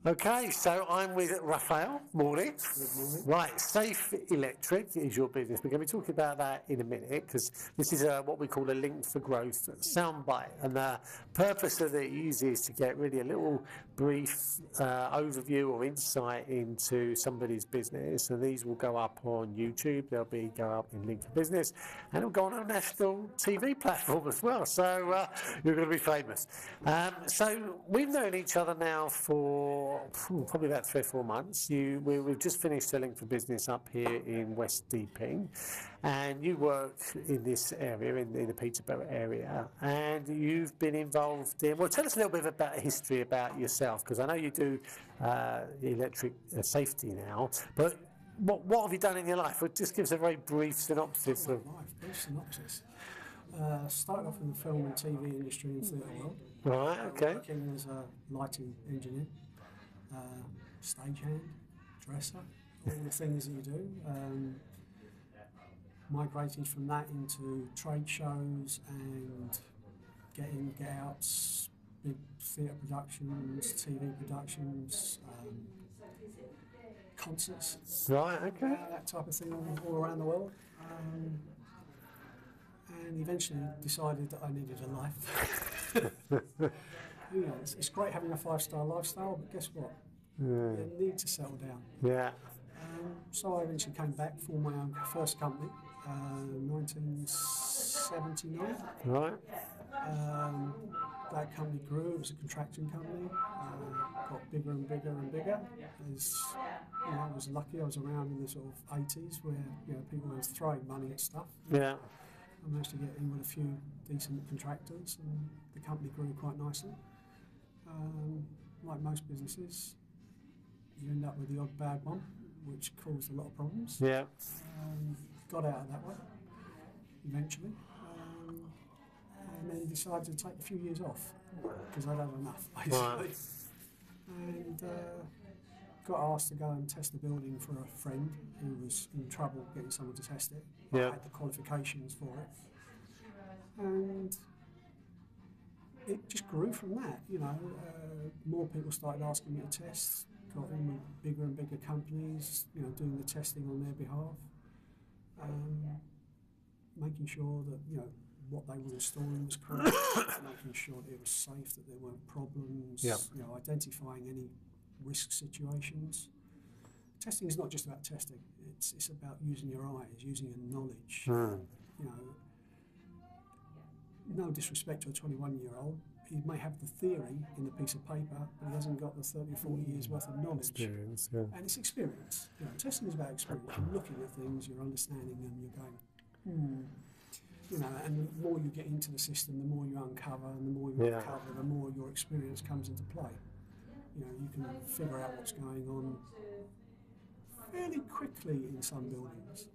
Okay, so I'm with Raphael. Morning. Good morning. Right, Safe Electric is your business. We're going to be talking about that in a minute because this is what we call a link for growth soundbite. And the purpose of these is to get really a little brief overview or insight into somebody's business. And these will go up on YouTube. They'll go up in Link for Business. And it'll go on a national TV platform as well. So you're going to be famous. So we've known each other now for probably about 3 or 4 months. We've just finished selling for business up here in West Deeping, and you work in this area, in the Peterborough area, and you've been involved in, well, tell us a little bit about history about yourself, because I know you do electric safety now, but what have you done in your life? Well, just give us a very brief synopsis. Brief synopsis. Started off in the film and TV industry in theatre world. Right, okay. Working as a lighting engineer, stagehand, dresser, all the things that you do. Migrated from that into trade shows and get outs, big theatre productions, TV productions, concerts. Right, okay. That type of thing all around the world. And eventually decided that I needed a life. You know, it's great having a 5-star lifestyle, but guess what? Yeah. You need to settle down. Yeah. So I eventually came back for my own first company, 1979. Right. That company grew. It was a contracting company. Got bigger and bigger and bigger. I was lucky. I was around in the sort of 80s where people were throwing money at stuff. Yeah. I managed to get in with a few decent contractors, and the company grew quite nicely. Like most businesses, you end up with the odd bad one, which caused a lot of problems. Yeah. Got out of that one eventually, and then decided to take a few years off because I'd had enough, basically. Right. And got asked to go and test the building for a friend who was in trouble getting someone to test it. Yeah. I had the qualifications for it. And it just grew from that, more people started asking me to test, got in with bigger and bigger companies, doing the testing on their behalf, making sure that, what they were installing was correct, making sure that it was safe, that there weren't problems, Yeah. Identifying any risk situations. Testing is not just about testing, it's about using your eyes, using your knowledge. No disrespect to a 21-year-old, he may have the theory in the piece of paper, but he hasn't got the 30 or 40 years worth of knowledge. Experience, yeah. And it's experience. Testing is about experience. You're looking at things, you're understanding them, you're going, and the more you get into the system, the more you uncover, and the more you uncover, the more your experience comes into play. You can figure out what's going on fairly quickly in some buildings.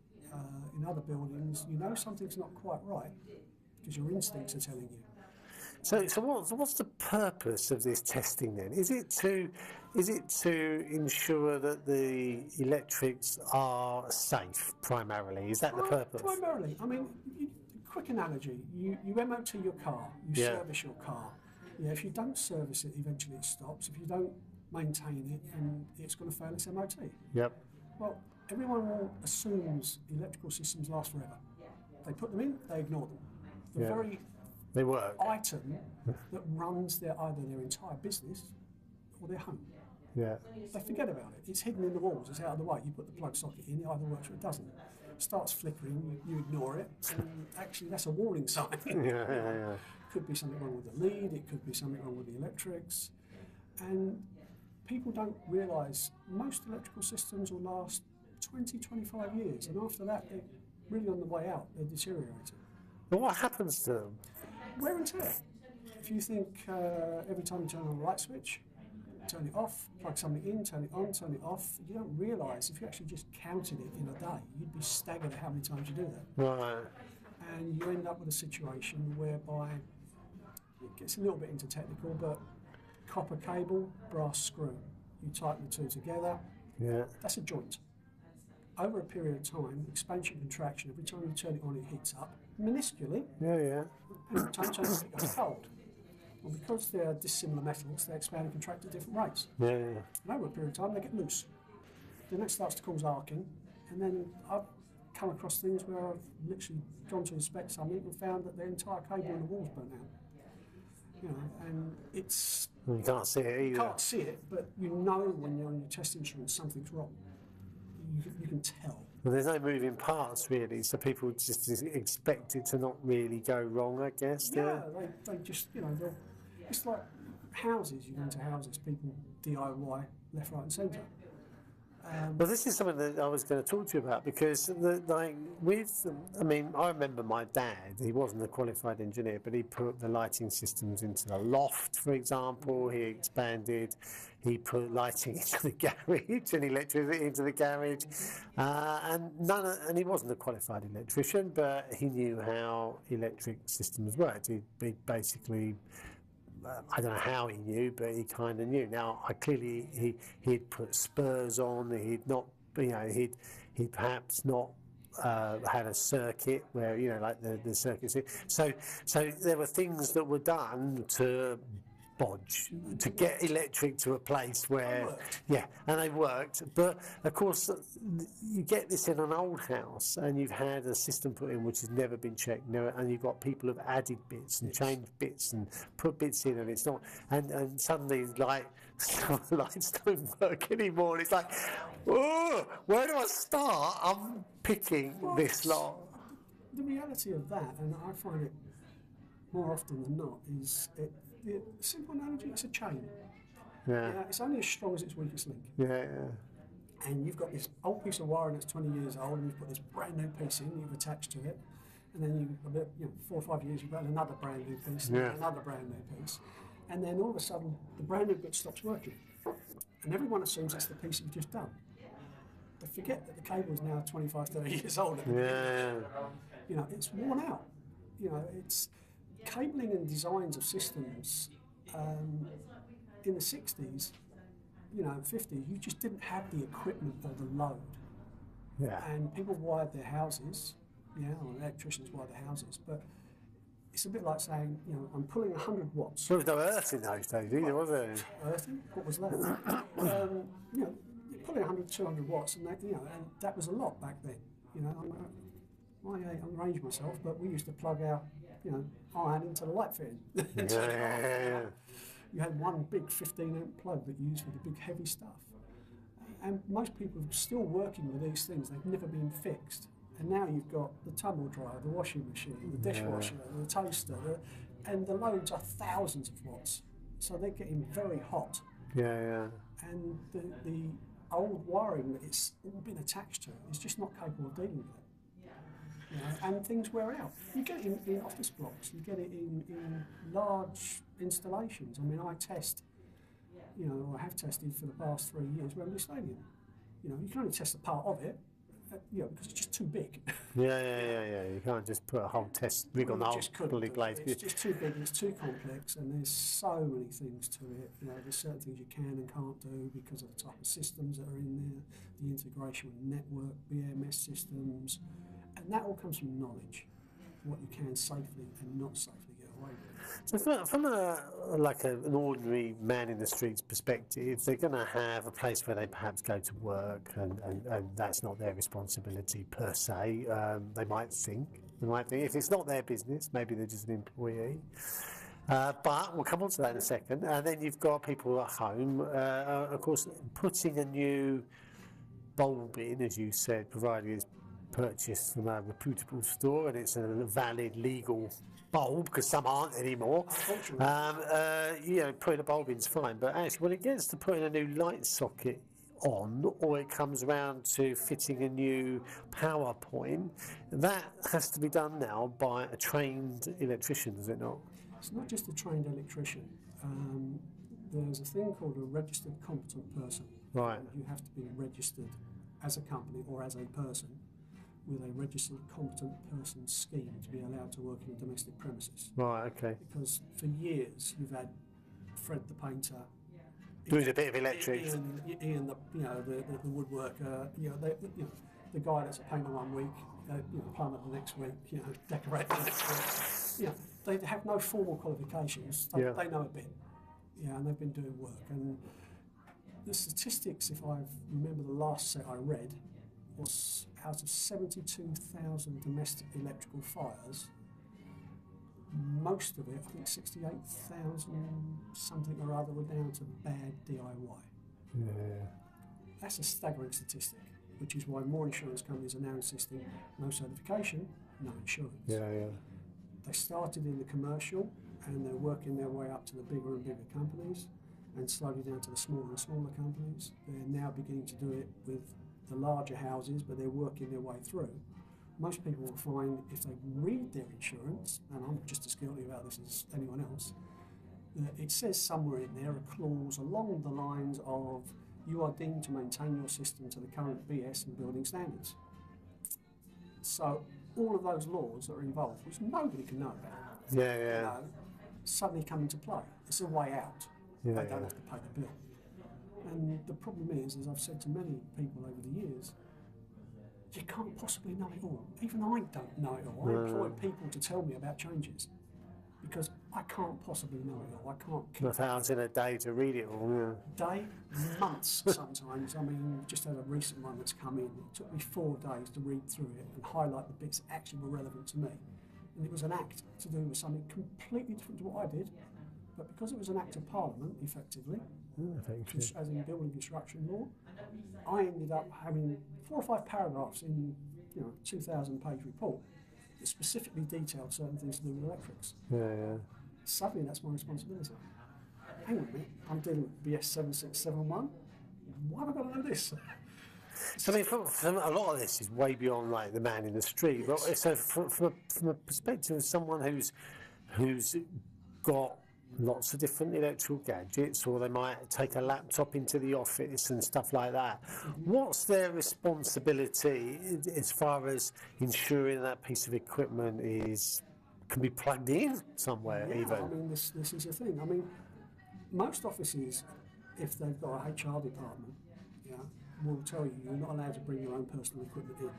In other buildings, something's not quite right because your instincts are telling you. So what's the purpose of this testing then? Is it to ensure that the electrics are safe primarily? Is that the purpose? Primarily. I mean, quick analogy. You MOT your car. You service your car. Yeah, if you don't service it, eventually it stops. If you don't maintain it, and it's going to fail its MOT. Yep. Well, everyone assumes electrical systems last forever. They put them in, they ignore them. The very item that runs either their entire business or their home. Yeah. They forget about it. It's hidden in the walls. It's out of the way. You put the plug socket in, it either works or it doesn't. It starts flickering, you ignore it, and actually that's a warning sign. Yeah. Could be something wrong with the lead, it could be something wrong with the electrics. And people don't realise most electrical systems will last 20, 25 years, and after that they're really on the way out, they're deteriorating. But what happens to them? Wear and tear. If you think every time you turn on a light switch, turn it off, plug something in, turn it on, turn it off, you don't realise if you actually just counted it in a day, you'd be staggered at how many times you do that. Right. And you end up with a situation whereby it gets a little bit into technical, but copper cable, brass screw. You tighten the two together. Yeah. That's a joint. Over a period of time, expansion, contraction, every time you turn it on, it heats up minusculely. Yeah. And every time you turn it on, it goes cold. Well, because they're dissimilar metals, they expand and contract at different rates. Yeah. And over a period of time, they get loose. Then that starts to cause arcing, and then I've come across things where I've literally gone to inspect something and found that the entire cable in the wall's burnt out. You know, and it's... You can't see it either. You can't see it, but you know when you're on your test instrument something's wrong. You can tell. Well, there's no moving parts really, so people just expect it to not really go wrong, I guess. Yeah, they just, you know, it's like houses. You go into houses, people DIY left, right, and centre. Well, this is something that I was going to talk to you about because, I remember my dad, he wasn't a qualified engineer, but he put the lighting systems into the loft, for example. He expanded, he put lighting into the garage and electricity into the garage. And he wasn't a qualified electrician, but he knew how electric systems worked. He basically... I don't know how he knew, but he kind of knew. Now, he'd put spurs on. He'd not, you know, he'd perhaps not had a circuit where, you know, like the circuits. So there were things that were done to bodge, to get electric to a place where, yeah, and they worked. But of course, you get this in an old house, and you've had a system put in which has never been checked, and you've got people who've added bits and changed bits and put bits in, and it's not, and suddenly like the lights don't work anymore. And it's like, oh, where do I start? I'm picking this lot. The reality of that, and I find it more often than not, is the simple analogy, it's a chain. Yeah. It's only as strong as its weakest link. Yeah. And you've got this old piece of wiring that's 20 years old, and you've put this brand new piece in, you've attached to it, and then you 4 or 5 years, you've got another brand new piece, and another brand new piece, and then all of a sudden, the brand new bit stops working. And everyone assumes it's the piece you've just done. They forget that the cable is now 25, 30 years old. Yeah. You know, it's worn out. You know, it's... Cabling and designs of systems in the 60s, you know, 50s, you just didn't have the equipment or the load. Yeah. And people wired their houses, or electricians wired their houses, but it's a bit like saying, you know, I'm pulling 100 watts. There was no earth in those days either, was there? Earthing? What was that? You know, you're pulling 100, 200 watts, and that, you know, and that was a lot back then. You know, I arranged myself, but we used to plug our, you know, iron into the light fitting. You had one big 15-amp plug that you used for the big heavy stuff. And most people are still working with these things. They've never been fixed. And now you've got the tumble dryer, the washing machine, the dishwasher, the toaster, and the loads are thousands of watts. So they're getting very hot. Yeah. And the old wiring that it's all been attached to is just not capable of dealing with it. You know, and things wear out. You get it in office blocks, you get it in large installations. I mean, I test, you know, or have tested for the past 3 years Wembley Stadium. You know, you can only test a part of it, you know, because it's just too big. Yeah. You can't just put a whole test rig on the whole bloody place. It's just too big and it's too complex, and there's so many things to it. You know, there's certain things you can and can't do because of the type of systems that are in there, the integration with network, BMS systems. And that all comes from knowledge, what you can safely and not safely get away with. So from an ordinary man in the streets perspective, they're going to have a place where they perhaps go to work, and that's not their responsibility per se. They might think if it's not their business, maybe they're just an employee. But we'll come on to that in a second. And then you've got people at home, of course, putting a new bulb in, as you said, provided it's purchased from a reputable store and it's a valid legal bulb, because some aren't anymore. You know, putting a bulb in is fine, but actually when it gets to putting a new light socket on, or it comes around to fitting a new power point, that has to be done now by a trained electrician, does it not? It's not just a trained electrician. There's a thing called a registered competent person. Right. You have to be registered as a company or as a person with a registered competent person scheme to be allowed to work in domestic premises. Right, okay. Because for years you've had Fred the painter doing a bit of electrics. Ian the woodworker, the guy that's a painter 1 week, plumber the next week, decorate the next week. They have no formal qualifications. They know a bit, and they've been doing work. And the statistics, if I remember the last set I read, was out of 72,000 domestic electrical fires, most of it, I think 68,000 something or other, were down to bad DIY. Yeah. That's a staggering statistic, which is why more insurance companies are now insisting no certification, no insurance. Yeah. They started in the commercial and they're working their way up to the bigger and bigger companies and slowly down to the smaller and smaller companies. They're now beginning to do it with the larger houses, but they're working their way through. Most people will find if they read their insurance, and I'm just as guilty about this as anyone else, that it says somewhere in there a clause along the lines of you are deemed to maintain your system to the current BS and building standards. So all of those laws that are involved, which nobody can know about, suddenly come into play. It's a way out. They don't have to pay the bill. And the problem is, as I've said to many people over the years, you can't possibly know it all. Even I don't know it all. I employ people to tell me about changes because I can't possibly know it all. I can't keep enough hours in a day to read it all. Day, months sometimes. I mean, just had a recent one that's come in. It took me 4 days to read through it and highlight the bits that actually were relevant to me. And it was an act to do with something completely different to what I did. But because it was an act of Parliament, effectively, as in building construction law, I ended up having 4 or 5 paragraphs in 2,000-page report that specifically detailed certain things to do with electrics. Suddenly that's my responsibility. Hang on a minute, I'm dealing with BS 7671. Why have I got to know this? So, I mean, from a lot of this is way beyond like the man in the street. Yes. But so from a perspective of someone who's got lots of different electrical gadgets, or they might take a laptop into the office and stuff like that. What's their responsibility as far as ensuring that piece of equipment can be plugged in somewhere? Even. I mean, this is the thing. I mean, most offices, if they've got a HR department, will tell you you're not allowed to bring your own personal equipment in,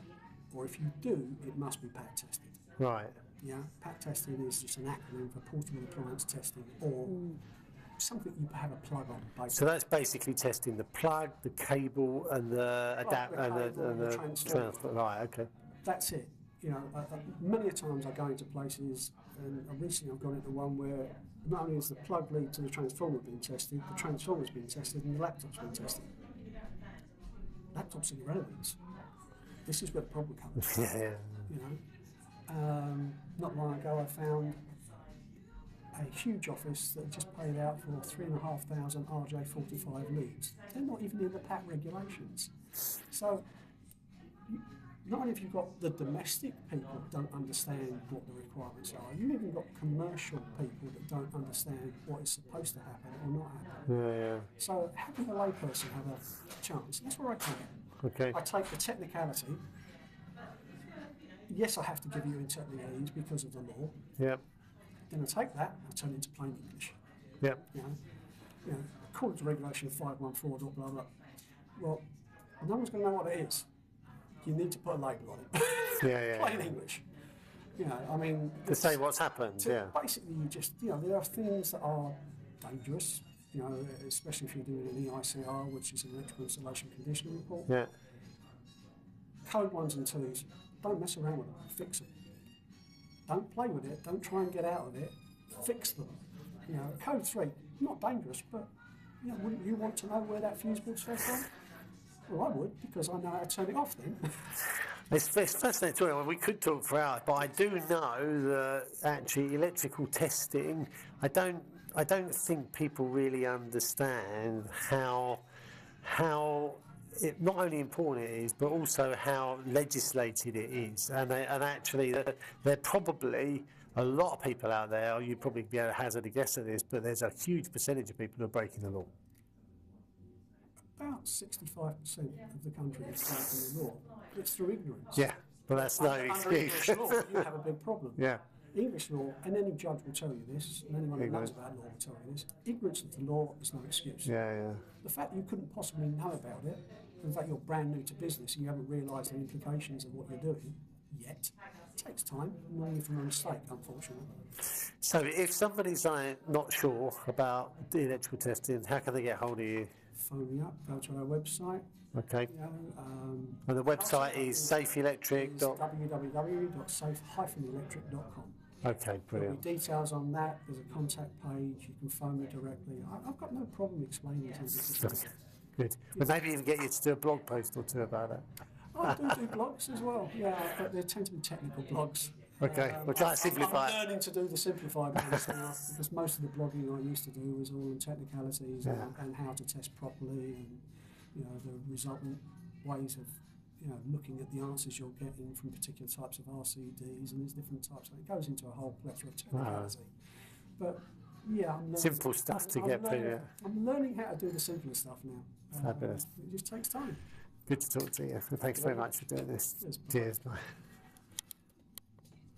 or if you do, it must be pack tested. Right. Pack testing is just an acronym for portable appliance testing, or something you have a plug on. Basically. So that's basically testing the plug, the cable, and the adapter, and the transfer. Right. Okay. That's it. Many a times I go into places, and recently I've gone into one where not only is the plug lead to the transformer being tested, the transformer's been tested, and the laptop's been tested. Laptop's irrelevant. This is where the problem comes. Not long ago I found a huge office that just paid out for 3,500 RJ45 leads. They're not even in the PAT regulations. So not only have you got the domestic people that don't understand what the requirements are, you've even got commercial people that don't understand what is supposed to happen or not happen. So how can a layperson have a chance? That's where I come in. Okay. I take the technicality. Yes, I have to give you interpretive because of the law. Yep. Then I take that and I turn it into plain English. Yep. According to regulation 514, blah, blah, blah. Well, no one's going to know what it is. You need to put a label on it. Plain English. I mean... To say what's happened, Basically, you just, there are things that are dangerous, especially if you're doing an EICR, which is an electrical installation condition report. Yeah. Code 1s and 2s. Don't mess around with them, fix them. Don't play with it, don't try and get out of it, fix them. Code 3, not dangerous, but wouldn't you want to know where that fuse board's fed from? Well, I would, because I know how to turn it off then. It's fascinating talking. We could talk for hours, but I do know that actually electrical testing, I don't think people really understand how not only important it is, but also how legislated it is. And actually, there are probably a lot of people out there, you'd probably be able to hazard a guess at this, but there's a huge percentage of people who are breaking the law. About 65% of the country is breaking the law. It's through ignorance. Yeah, but that's no excuse. Under English law, you have a big problem. Yeah. English law, and any judge will tell you this, and anyone who knows about law will tell you this, ignorance of the law is no excuse. Yeah. The fact that you couldn't possibly know about it, in fact you're brand new to business and you haven't realised the implications of what you're doing, yet. It takes time, learning from a mistake, unfortunately. So if somebody's not sure about the electrical testing, how can they get hold of you? Phone me up, go to our website. Okay. You know, and the website is safeelectric.com. Okay, brilliant. There'll be details on that. There's a contact page. You can phone me directly. I've got no problem explaining things. Good. But maybe even get you to do a blog post or two about it. I do blogs as well. Yeah, but they tend to be technical blogs. Okay, we'll try to simplify it. I'm learning to do the simplified ones now, because most of the blogging I used to do was all in technicalities and how to test properly, and you know, the resultant ways of looking at the answers you're getting from particular types of RCDs, and there's different types. It goes into a whole plethora of technicality. But yeah, I'm learning, simple stuff to get through. I'm learning how to do the simpler stuff now. Fabulous. It just takes time. Good to talk to you. Thanks very much for doing this. Cheers. Bye.